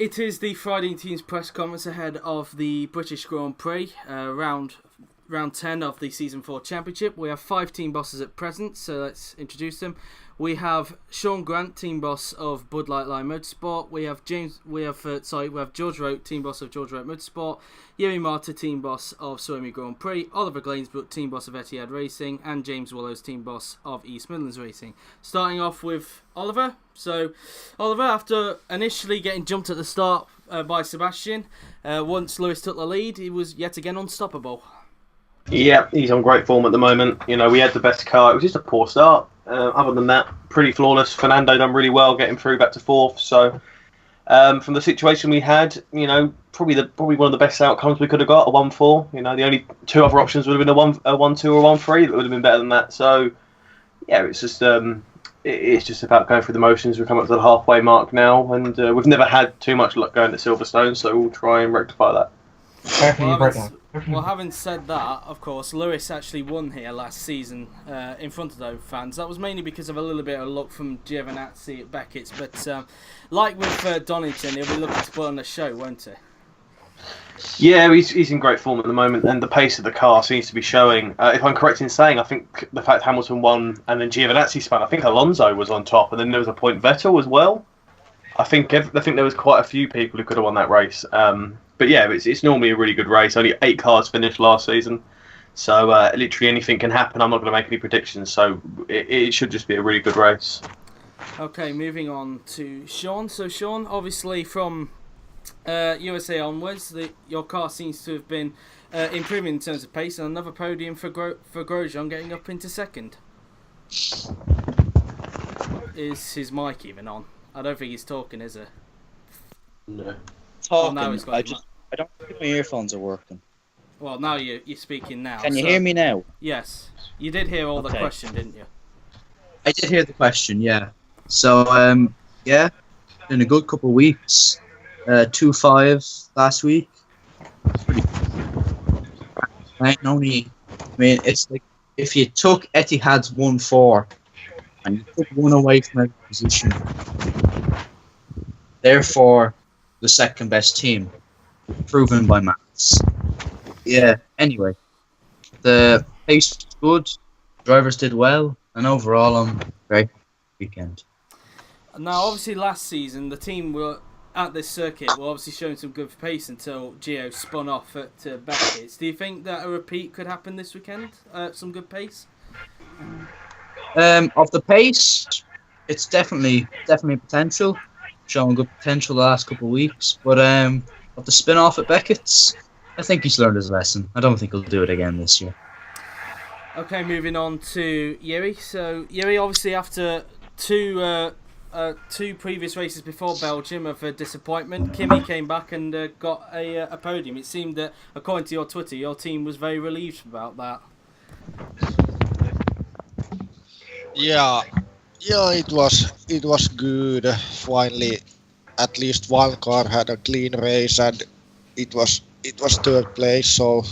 It is the Friday Teams press conference ahead of the British Grand Prix, round 10 of the Season 4 Championship. We have 5 team bosses at present, so let's introduce them. We have Sean Grant, team boss of Bud Light Line Motorsport. We have George Rote, team boss of George Rote Motorsport. Yuri Marta, team boss of Suomi Grand Prix. Oliver Gainsborough, team boss of Etihad Racing, and James Willows, team boss of East Midlands Racing. Starting off with Oliver. So, Oliver, after initially getting jumped at the start by Sebastian, once Lewis took the lead, he was yet again unstoppable. Yeah, he's on great form at the moment. You know, we had the best car. It was just a poor start. Other than that, pretty flawless. Fernando done really well getting through back to fourth. So, from the situation we had, you know, probably one of the best outcomes we could have got, a 1-4. You know, the only two other options would have been a 1-2 or 1-3. That would have been better than that. So, yeah, it's just it's just about going through the motions. We've come up to the halfway mark now, and we've never had too much luck going to Silverstone, so we'll try and rectify that. Well, having said that, of course, Lewis actually won here last season in front of those fans. That was mainly because of a little bit of luck from Giovinazzi at Beckett's. But like with Donington, he'll be looking to put on a show, won't he? Yeah, he's in great form at the moment, and the pace of the car seems to be showing. If I'm correct in saying, I think the fact Hamilton won and then Giovinazzi spun, I think Alonso was on top, and then there was a point Vettel as well. I think there was quite a few people who could have won that race. But yeah, it's normally a really good race. Only 8 cars finished last season. So literally anything can happen. I'm not going to make any predictions. So it should just be a really good race. Okay, moving on to Sean. So Sean, obviously from USA onwards, your car seems to have been improving in terms of pace. And another podium for Grosjean getting up into second. Is his mic even on? I don't think he's talking, is he? No. Talking. I don't think my earphones are working. Well, now you're speaking now. Can you hear me now? Yes. You did hear all the question, didn't you? I did hear the question, yeah. So, yeah, in a good couple of weeks. 2-5 last week. Pretty. It's like if you took Etihad's 1-4 and you took one away from every position, therefore the second best team, proven by maths. Yeah, anyway, the pace was good, drivers did well, and overall I'm very happy weekend. Now, obviously last season the team were at this circuit were obviously showing some good pace until Gio spun off at Beckett's. Do you think that a repeat could happen this weekend? Some good pace? Of the pace, it's definitely potential. Showing good potential the last couple of weeks. But of the spin-off at Beckett's, I think he's learned his lesson. I don't think he'll do it again this year. Okay, moving on to Yuri. So Yuri, obviously after two previous races before Belgium of a disappointment, Kimi came back and got a podium. It seemed that, according to your Twitter, your team was very relieved about that. Yeah, it was good. Finally, at least one car had a clean race, and it was third place. So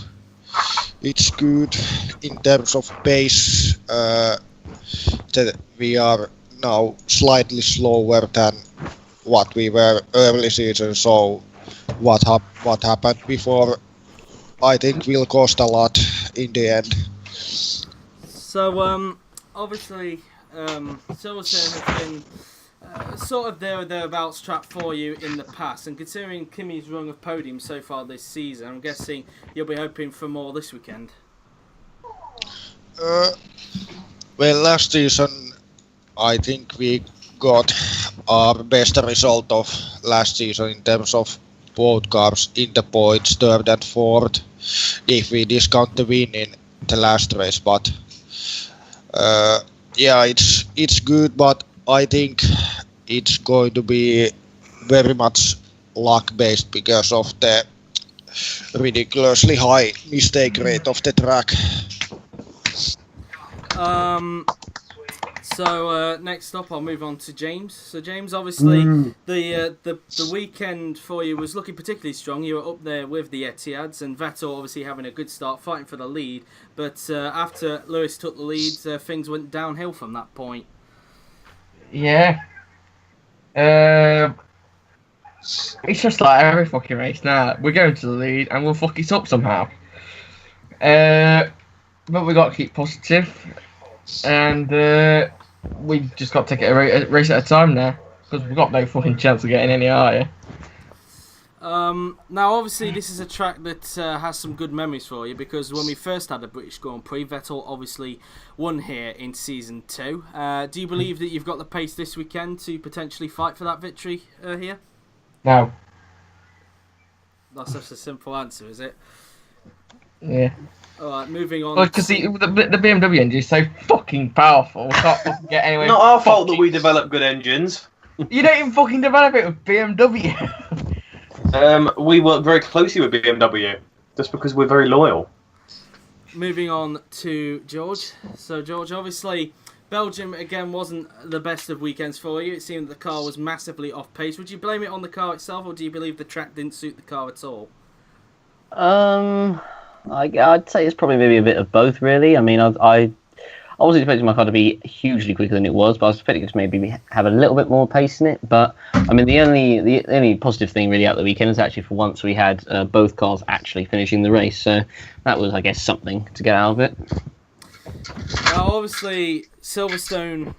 it's good in terms of pace. That we are now slightly slower than what we were early season. So what happened before, I think, will cost a lot in the end. So obviously, Silverstone has been sort of there or thereabouts track for you in the past, and considering Kimi's run of podiums so far this season, I'm guessing you'll be hoping for more this weekend. Well, last season I think we got our best result of last season in terms of both cars in the points, third and fourth, if we discount the win in the last race. But yeah, it's good, but I think it's going to be very much luck based because of the ridiculously high mistake rate of the track. So next up, I'll move on to James. So James, obviously, the weekend for you was looking particularly strong. You were up there with the Etihads, and Vettel obviously having a good start, fighting for the lead. But after Lewis took the lead, things went downhill from that point. Yeah. It's just like every fucking race now. We're going to the lead and we'll fuck it up somehow. But we got to keep positive, and we just got to take it a race at a time now, because we've got no fucking chance of getting any higher. Now, obviously, this is a track that has some good memories for you, because when we first had the British Grand Prix, Vettel obviously won here in Season 2. Do you believe that you've got the pace this weekend to potentially fight for that victory here? No. That's just a simple answer, is it? Yeah. Alright, moving on. Well, because the BMW engine is so fucking powerful, we can't fucking get anywhere. Not our fault that we develop good engines. You don't even fucking develop it with BMW. We work very closely with BMW, just because we're very loyal. Moving on to George. So, George, obviously, Belgium, again, wasn't the best of weekends for you. It seemed that the car was massively off pace. Would you blame it on the car itself, or do you believe the track didn't suit the car at all? I'd say it's probably maybe a bit of both, really. I mean, I wasn't expecting my car to be hugely quicker than it was, but I was expecting it to maybe have a little bit more pace in it. But I mean, the only positive thing really out the weekend is actually for once we had both cars actually finishing the race, so that was, I guess, something to get out of it. Now, obviously, Silverstone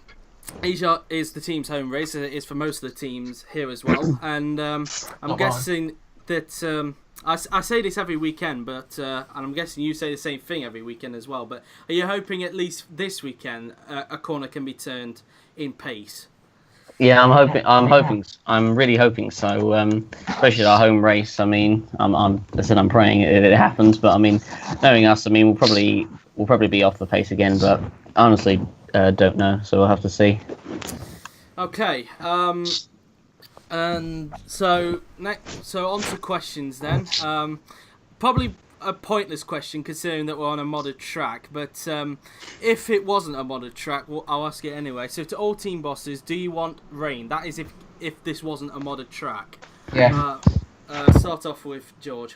is the team's home race. It is for most of the teams here as well, and I'm guessing that. I say this every weekend, but and I'm guessing you say the same thing every weekend as well. But are you hoping at least this weekend a corner can be turned in pace? Yeah, I'm really hoping so. Especially our home race. I mean, I said I'm praying it happens, but I mean, knowing us, I mean, we'll probably be off the pace again. But honestly, don't know. So we'll have to see. Okay. And so on to questions then. Probably a pointless question considering that we're on a modded track, but if it wasn't a modded track, I'll ask it anyway. So to all team bosses, do you want rain? That is if this wasn't a modded track. Yeah. Start off with George.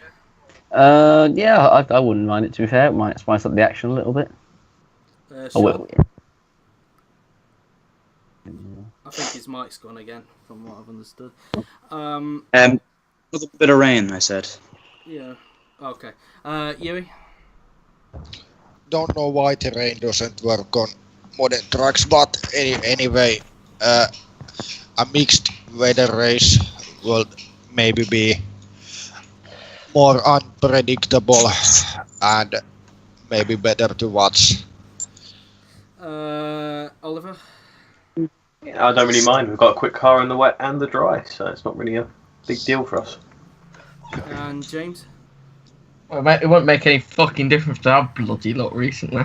Yeah, I wouldn't mind it, to be fair. It might spice up the action a little bit. Sean? I think his mic's gone again, from what I've understood. With a bit of rain, I said. Yeah. Okay. Yui? Don't know why terrain doesn't work on modern tracks, but anyway, a mixed weather race will maybe be more unpredictable and maybe better to watch. Oliver? Yeah, I don't really mind. We've got a quick car in the wet and the dry, so it's not really a big deal for us. And James? Well, it won't make any fucking difference to our bloody luck recently.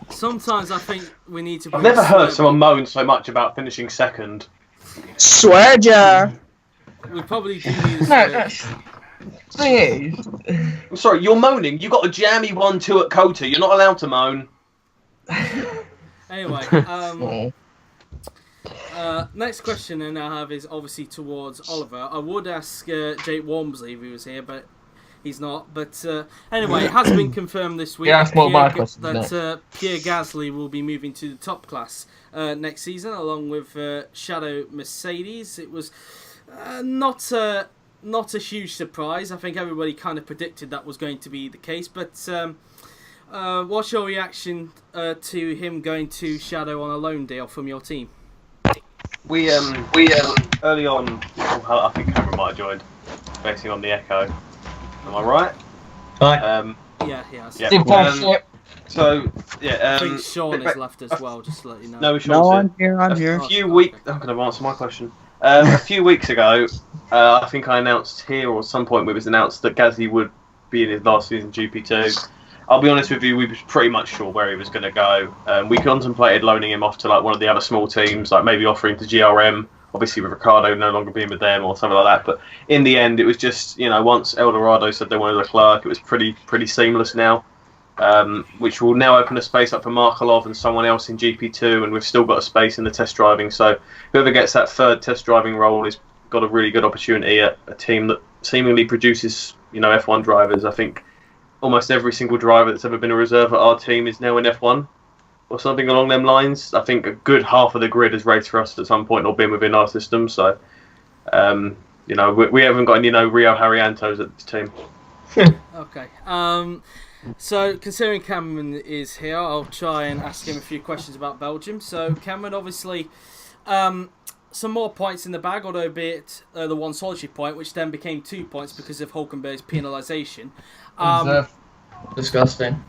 Sometimes I think we need to... I've never heard someone moan so much about finishing second. Swear jar! We probably do need No, thing is... I'm sorry, you're moaning. You got a jammy 1-2 at Kota. You're not allowed to moan. Anyway, next question then I have is obviously towards Oliver. I would ask Jake Wormsley if he was here, but he's not. But anyway, it has been confirmed this week that Pierre Gasly will be moving to the top class next season, along with Shadow Mercedes. It was not a huge surprise. I think everybody kind of predicted that was going to be the case, but... what's your reaction to him going to Shadow on a loan deal from your team? We early on, I think Cameron might have joined, basing on the Echo. Am I right? Hi. Yeah. So yeah, I think Sean has left as well. Just to let you know. No, Sean's I'm here. A few weeks. I'm going to answer my question. A few weeks ago, I think I announced here, or at some point, it was announced that Gasly would be in his last season GP2. I'll be honest with you, we were pretty much sure where he was going to go. We contemplated loaning him off to like one of the other small teams, like maybe offering to GRM, obviously with Ricardo no longer being with them or something like that. But in the end, it was just, once Eldorado said they wanted a clerk, it was pretty seamless now, which will now open a space up for Markelov and someone else in GP2, and we've still got a space in the test driving. So whoever gets that third test driving role has got a really good opportunity at a team that seemingly produces, F1 drivers. I think almost every single driver that's ever been a reserve at our team is now in F1 or something along them lines. I think a good half of the grid has raced for us at some point or been within our system. So You know, we haven't got any Rio Harrientos at this team. Okay. So, considering Cameron is here, I'll try and ask him a few questions about Belgium. So, Cameron, obviously, some more points in the bag, although be it the one solitary point, which then became 2 points because of Hulkenberg's penalisation. Disgusting.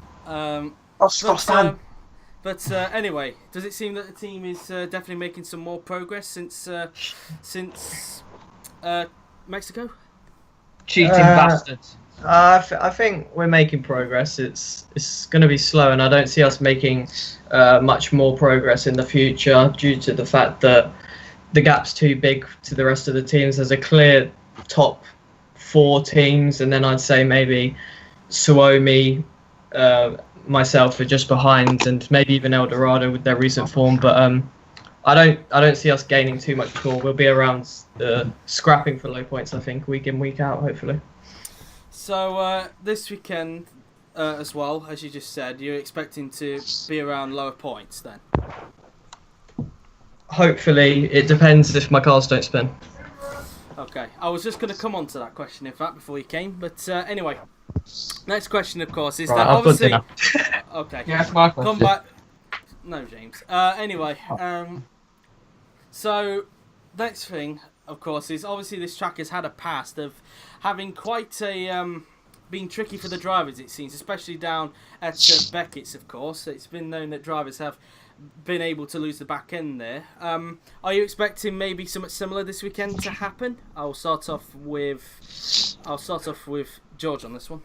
But anyway, does it seem that the team is definitely making some more progress since Mexico? Cheating bastards. I think we're making progress. It's going to be slow, and I don't see us making much more progress in the future due to the fact that the gap's too big to the rest of the teams. There's a clear top 4 teams, and then I'd say maybe Suomi, myself are just behind, and maybe even El Dorado with their recent form. But I don't see us gaining too much more. We'll be around scrapping for low points, I think, week in, week out, hopefully. So this weekend as well, as you just said, you're expecting to be around lower points then? Hopefully. It depends if my cars don't spin. Okay, I was just going to come on to that question, in fact, before you came. But anyway, next question, of course, is that obviously... Okay, Yeah, that's my question. come back... No, James. Anyway, so next thing, of course, is obviously this track has had a past of having quite a... being tricky for the drivers, it seems, especially down at Beckett's, of course. It's been known that drivers have been able to lose the back end there. Are you expecting maybe something similar this weekend to happen? I'll start off with George on this one.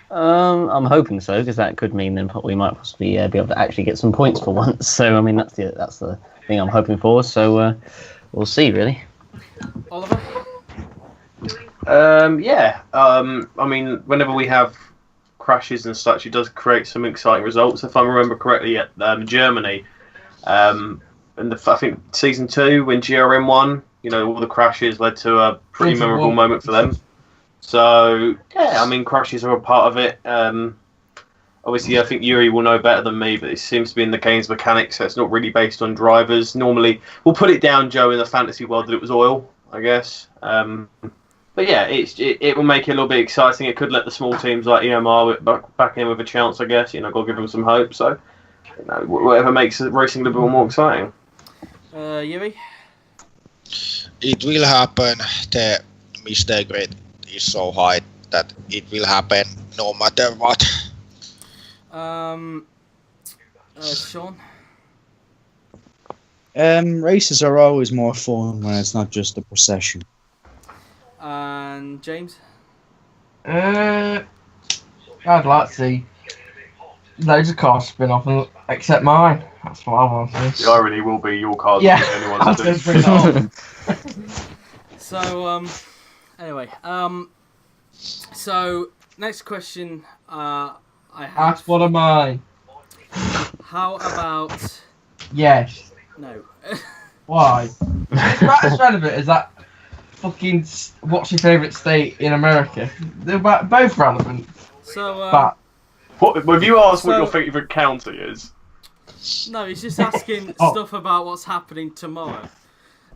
I'm hoping so, because that could mean then we might possibly be able to actually get some points for once. So I mean that's the thing I'm hoping for. So we'll see, really. Oliver? I mean, whenever we have crashes and such, it does create some exciting results. If I remember correctly, at Germany, and I think season 2 when GRM won, all the crashes led to a pretty memorable moment for them. So yeah, I mean, crashes are a part of it. Obviously, I think Yuri will know better than me, but it seems to be in the game's mechanics, so it's not really based on drivers. Normally, we'll put it down, Joe, in the fantasy world that it was oil, I guess. But yeah, it will make it a little bit exciting. It could let the small teams like EMR back in with a chance, I guess. Got to give them some hope. So, whatever makes racing a little bit more exciting. Yuri? It will happen. The mistake rate is so high that it will happen no matter what. Sean? Races are always more fun when it's not just a procession. And James? I'd like to see loads of cars spin off, except mine. That's what I want to see. The irony will be your cars. Yeah, Anyone I was going to bring that up. So, anyway, so next question I have. That's one of mine. How about... Yes. No. Why? It's not as relevant as that fucking what's your favourite state in America. They're both relevant. So, but have you asked what your favourite county is? No, he's just asking stuff about what's happening tomorrow.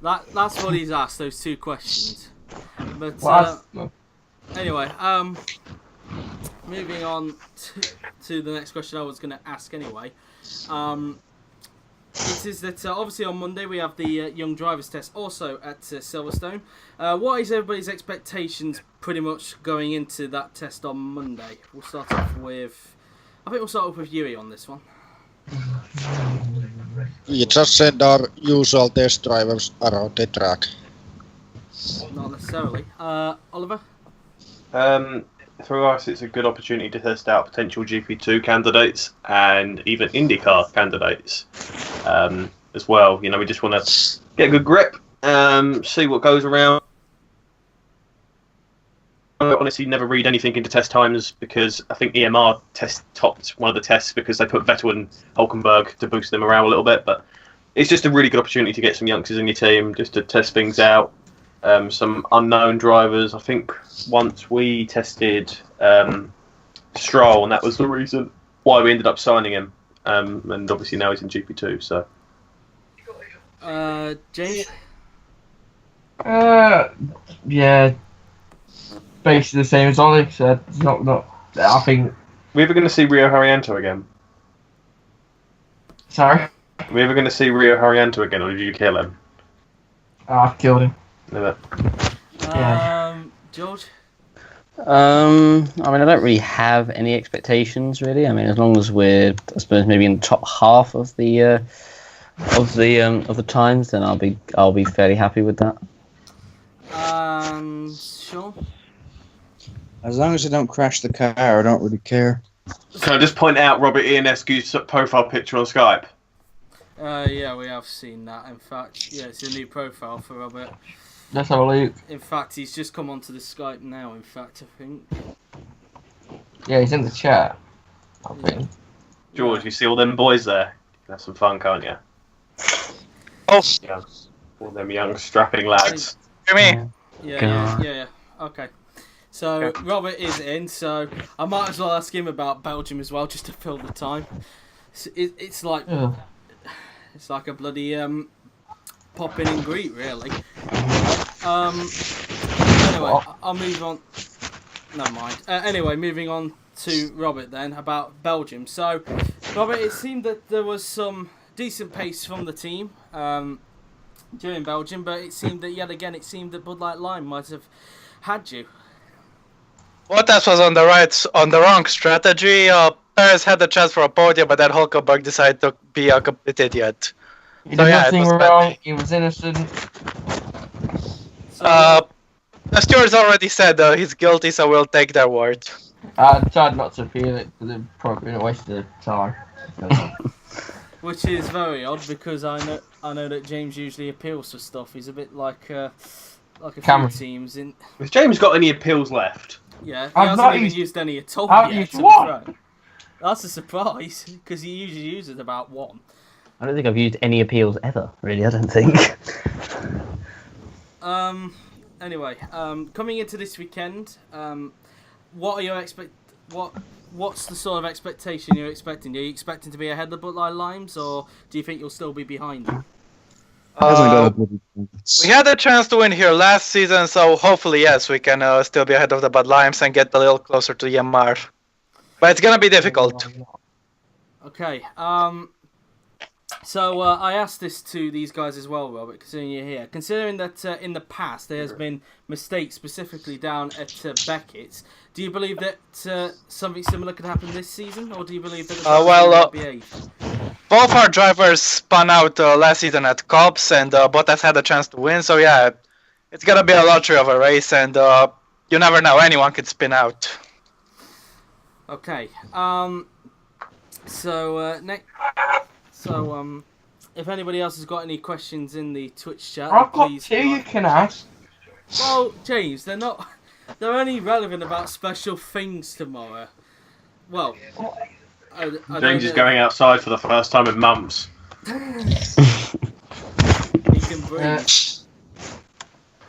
That's what he's asked, those 2 questions. But anyway, moving on to the next question I was going to ask anyway. It is that obviously on Monday we have the Young Drivers Test also at Silverstone. What is everybody's expectations pretty much going into that test on Monday? We'll start off with Yuri on this one. We just send our usual test drivers around the track. Not necessarily. Oliver? For us, it's a good opportunity to test out potential GP2 candidates and even IndyCar candidates as well. We just want to get a good grip, see what goes around. I honestly never read anything into test times because I think EMR topped one of the tests because they put Vettel and Hulkenberg to boost them around a little bit. But it's just a really good opportunity to get some youngsters in your team, just to test things out. Some unknown drivers. I think once we tested Stroll, and that was the reason why we ended up signing him. And obviously now he's in GP2. So, James? Yeah, basically the same as Ollie said. It's not. I think. We ever going to see Rio Haryanto again? Sorry, We ever going to see Rio Haryanto again, or did you kill him? I've killed him. Never. George? I mean, I don't really have any expectations, really. I mean, as long as we're, I suppose, maybe in the top half of the times, then I'll be fairly happy with that. Sean? As long as I don't crash the car, I don't really care. Can I just point out Robert Ionescu's profile picture on Skype? Yeah, we have seen that. In fact, yeah, it's a new profile for Robert. Let's have a look. In fact, he's just come onto the Skype now. In fact, I think. Yeah, he's in the chat. I think. George, you see all them boys there? You can have some fun, can't you? Oh, Yeah. All them young strapping lads. hear me? Yeah. Okay. So Robert is in. So I might as well ask him about Belgium as well, just to fill the time. It's like it's like a bloody pop in and greet, really. Anyway, I'll move on. Never mind. Anyway, moving on to Robert then about Belgium. So, Robert, it seemed that there was some decent pace from the team during Belgium, but it seemed that yet again that Bud Light Lime might have had you. Bottas was on the wrong strategy. Perez had the chance for a podium, but then Hulkenberg decided to be a complete idiot. He did nothing wrong. He was innocent. The stewards already said he's guilty, so we'll take their word. I tried not to appeal it because it probably been a waste of time. Which is very odd because I know that James usually appeals for stuff. He's a bit like a few teams in. Has James got any appeals left? Yeah, he I've hasn't even used any at all I've yet. used one. That's a surprise because he usually uses about one. I don't think I've used any appeals ever, really. I don't think. Anyway, coming into this weekend, what are your what's the sort of expectation you're expecting? Are you expecting to be ahead of the Bud Light Limes, or do you think you'll still be behind them? We had a chance to win here last season, so hopefully, yes, we can still be ahead of the Bud Limes and get a little closer to Yamar. But it's gonna be difficult. Okay. So I asked this to these guys as well, Robert, considering you're here. Considering that in the past there has been mistakes specifically down at Beckett's, do you believe that something similar could happen this season, or do you believe that both our drivers spun out last season at Cops, and Bottas had a chance to win, so yeah, it's gonna be a lottery of a race, and you never know, anyone could spin out. Okay. So if anybody else has got any questions in the Twitch chat, I've got please. two you can ask. Well, James, they're only relevant about special things tomorrow. Well, James is going outside for the first time in months. He can breathe.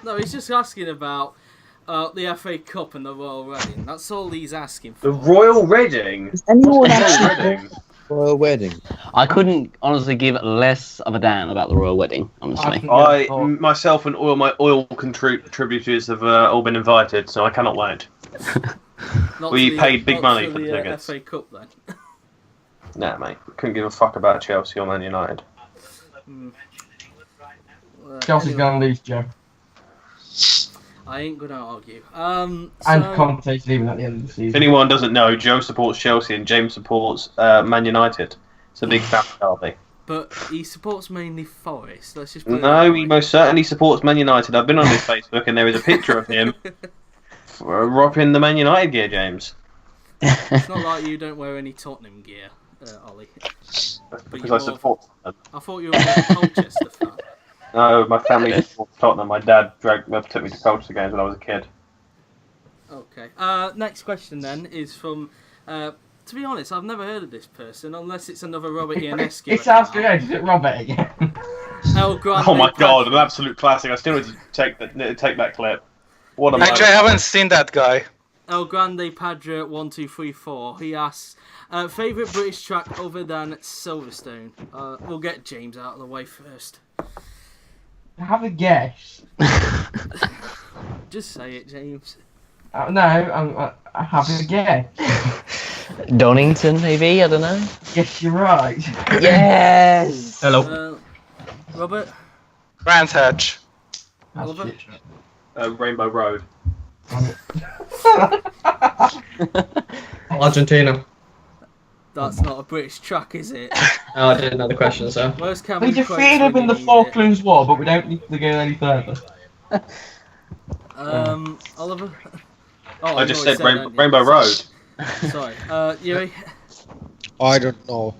No, he's just asking about the FA Cup and the Royal Wedding. That's all he's asking for. The Royal Wedding? Is anyone actually Royal Wedding? I couldn't honestly give less of a damn about the Royal Wedding, honestly. Myself and all my oil contributors have all been invited, so I cannot wait. We paid big money for the tickets. FA Cup then. Nah, mate. Couldn't give a fuck about Chelsea or Man United. Chelsea's going to lose, Joe. I ain't gonna argue. And commentators even at the end of the season. If anyone doesn't know, Joe supports Chelsea and James supports Man United. It's a big family derby. But he supports mainly Forest. Let's just. No, he most certainly supports Man United. I've been on his Facebook and there is a picture of him rocking the Man United gear, James. It's not like you don't wear any Tottenham gear, Ollie. That's because I support them. I thought you were a Colchester fan. No, my family supports Tottenham. My dad took me to Colchester games when I was a kid. Okay. Next question then is from. To be honest, I've never heard of this person unless it's another Robert Ionescu. It's after is it Robert again? El Grande Oh my god, an absolute classic. I still need to take that clip. What a Actually, I haven't seen that guy. El Grande Padre 1234. He asks, favourite British track other than Silverstone? We'll get James out of the way first. Have a guess. Just say it, James. No, I have a guess. Donington, maybe? I don't know. Yes, you're right. Yes! Hello. Robert? Brands Hatch. That's Oliver? shit. Rainbow Road. Argentina. That's not a British track, is it? Oh, I didn't know the question, so. Where's We Cameron? defeated them in the Falklands War, but we don't need to go any further. Oliver? Oh, I just already said that, Rainbow Road. Sorry. Yuri? I don't know.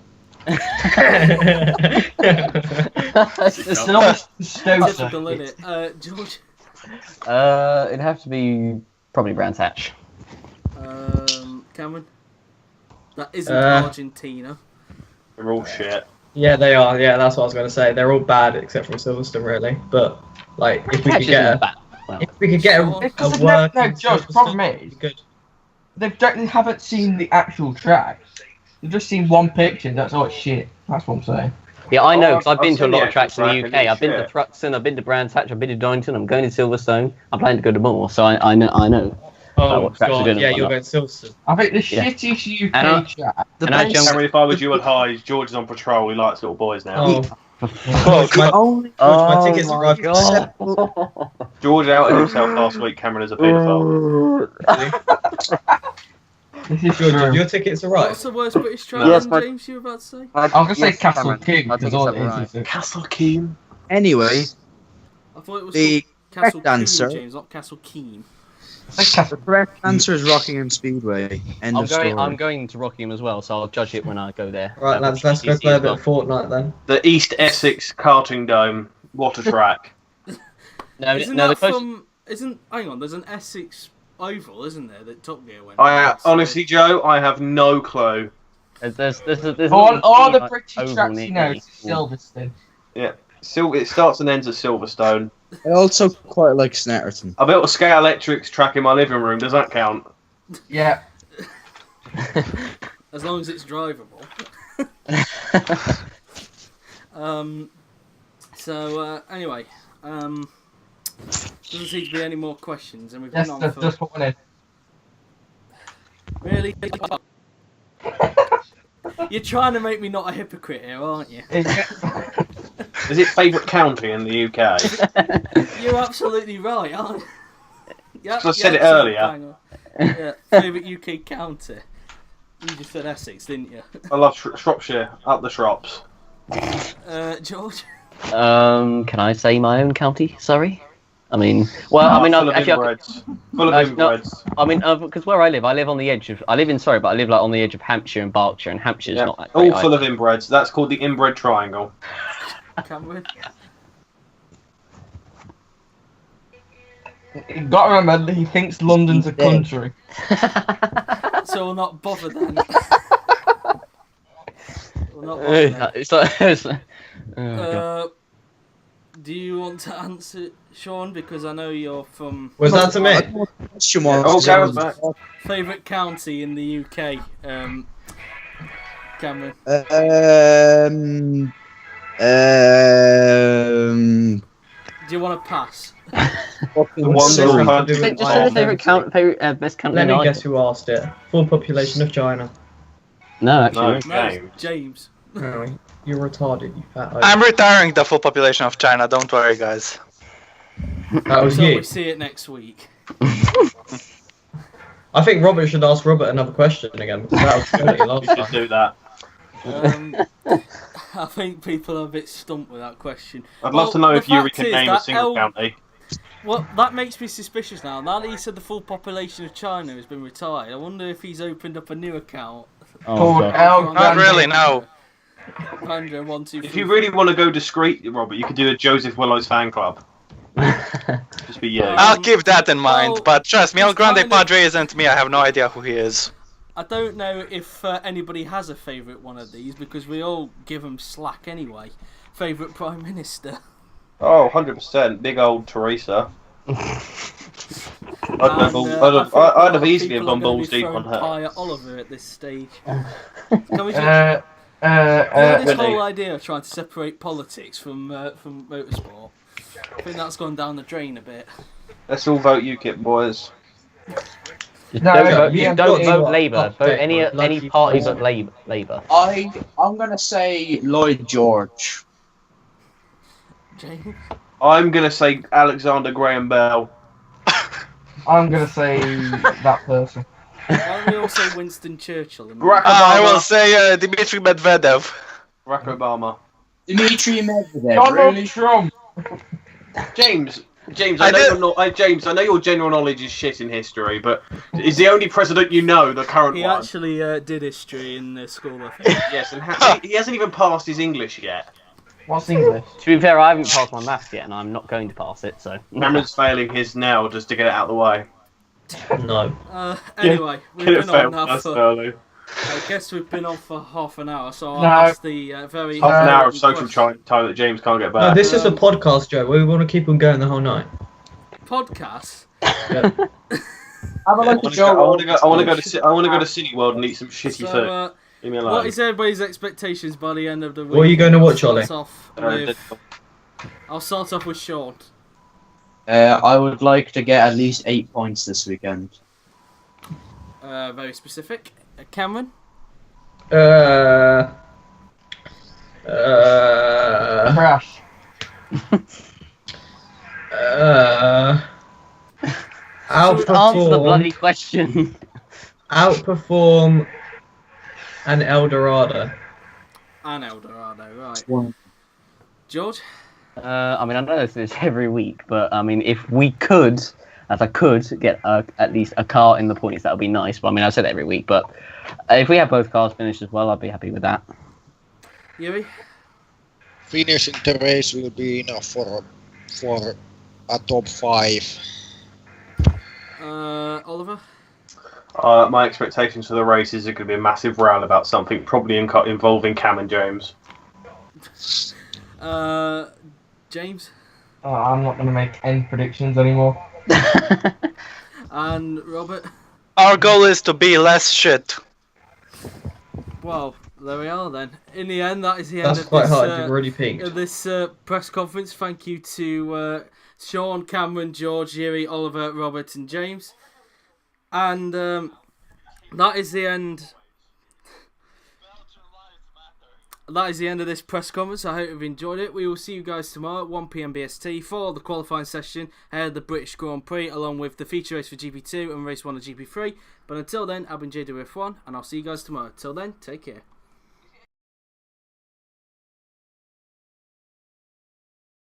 It's almost Typical, isn't it? George? It'd have to be probably Brands Hatch. Cameron? That isn't Argentina. They're all shit. Yeah, they are. Yeah, that's what I was going to say. They're all bad except from Silverstone, really. But, like, if we could get a work. No, Josh, the problem is, good. they haven't seen the actual track. They've just seen one picture, that's all it's shit. That's what I'm saying. Yeah, I know, because I've been I've to a seen lot the of tracks in the actual UK. track, I've been to shit. Thruxton, I've been to Brands Hatch, I've been to Donington, I'm going to Silverstone. I'm planning to go to more, so I know. Oh, what tracks are God. doing Yeah, and you're whatnot. going Silverstone. I think the Yeah. shittiest UK And I- track. The And I best, jumped- Cameron, if I was you, I'd hide. George is on patrol. He likes little boys now. Oh, the only my tickets arrived. George outed himself last week. Cameron is a paedophile. This is George, true. your tickets arrived. What's the worst British track, Yes, then, but- James, you were about to say? I was going to say Yes, Castle Cameron. King, I because think all it's it right. is. Castle Keen. Anyway, I thought it was The called Castle correct answer- Cool, James, not Castle Keen. the correct answer is Rockingham Speedway. End of story. I'm going to Rockingham as well, so I'll judge it when I go there. Right, lads, let's go GCC play a as bit well. of Fortnite then. The East Essex Karting Dome. What a track. No, Isn't no, the that closest... from... Hang on, there's an Essex Oval, isn't there, that Top Gear went I on, so- honestly, Joe, I have no clue. There's All the like, British oval tracks near you know, me. it's Silverstone. It starts and ends at Silverstone. I also quite like Snetterton. I built a Sky Electrics track in my living room. Does that count? Yeah. As long as it's drivable. Anyway, doesn't seem to be any more questions, and we've Yes, been on for... just put one in. Really? You're trying to make me not a hypocrite here, aren't you? Is it favourite county in the UK? You're absolutely right, aren't you? Yeah, I said it so earlier. bang on. Yeah, favourite UK county. You just said Essex, didn't you? I love Shropshire. Up the Shrops. George? Can I say my own county? Sorry. I mean, well, I mean, Full of actually, inbreds. Full No, of inbreds. I mean, because where I live on the edge of. I live in Surrey, but I live like on the edge of Hampshire and Berkshire, and Hampshire's Yeah. not that All great. full of inbreds. That's called the inbred triangle. Cameron? You got to remember that he thinks London's a country. So we'll not bother then. We'll not bother then. It's like. Oh, God. Do you want to answer, Sean? Because I know you're from Was that to me? Question mark. Oh, Garen's back. favourite county in the UK. Cameron. Do you want to pass? The one Surrey. that Just Just say the best country. Let me in guess who asked it. Full population of China. No, actually. No. No, James. James. No, you're retarded, you fat I'm retiring the full population of China. Don't worry, guys. That was So you. we see it next week. I think Robert should ask Robert another question again, because that was totally last You should time. do that. I think people are a bit stumped with that question. I'd love to know the if Yuri fact can is name a that single county. Well, that makes me suspicious now. Now that he said the full population of China has been retired, I wonder if he's opened up a new account. Oh, Called God. El Not Grande. really, no. Panda 1 2 3. If you really want to go discreet, Robert, you could do a Joseph Willows fan club. Just be you. I'll keep that in mind. Well, But trust me, El it's Grande kind of- Padre isn't me. I have no idea who he is. I don't know if anybody has a favourite one of these because we all give them slack anyway. Favourite Prime Minister. Oh, 100%. Big old Teresa. And, I'd I have think easily people are gone gonna balls be deep throwing on her. pie at Oliver at this stage. Can we just... This really? whole idea of trying to separate politics from motorsport, I think that's gone down the drain a bit. Let's all vote UKIP, boys. Just No, don't no, vote, we just have don't got vote a Labour. Vote update, any like any you party said. but Labour. I'm gonna say Lloyd George. James? I'm gonna say Alexander Graham Bell. I'm gonna say that person. Why don't we all say Winston Churchill? Barack I will Obama. say Dmitry Medvedev. Barack Obama. Dmitry Medvedev. Donald Really? Trump. James, I James, I know your general knowledge is shit in history, but is the only president you know the current He one? actually did history in school, I think. Yes, and he hasn't even passed his English yet. What's English? To be fair, I haven't passed my maths yet, and I'm not going to pass it. So Cameron's failing his now just to get it out of the way. No. Anyway, we've Could have been on failed now us for. early. I guess we've been on for half an hour, so I'll No. ask the very. Half an hour of social important time that James can't get No, back. this is a podcast, Joe. We want to keep on going the whole night. podcast. Have a I look want at to Joe. go to City World and eat some shitty So, food. Leave me alone. what is everybody's expectations by the end of the week? What are you going to watch, I'll Ollie? start off I'll start off with Sean. I would like to get at least 8 points this weekend. Very specific. Cameron. Crash. answer the bloody Outperform, question. outperform an Eldorado. And Eldorado, right. One. George. I mean, I know this every week, but I mean, if we could, if I could get at least a car in the points, that would be nice. But I mean, I say that every week, but if we have both cars finished as well, I'd be happy with that. Yuri. Finishing the race will be enough for a top 5. Oliver. My expectations for the race is going to be a massive row about something, probably involving Cam and James. James. I'm not gonna make any predictions anymore. And Robert. Our goal is to be less shit. Well, there we are then. In the end, that is the That's end of quite this, hard. You've already peaked. of this press conference. Thank you to Sean, Cameron, George, Yuri, Oliver, Robert, and James. And that is the end. That is the end of this press conference. I hope you've enjoyed it. We will see you guys tomorrow at 1 PM BST for the qualifying session ahead of the British Grand Prix, along with the feature race for GP2 and race 1 of GP3. But until then, I've been JWF1, and I'll see you guys tomorrow. Till then, take care.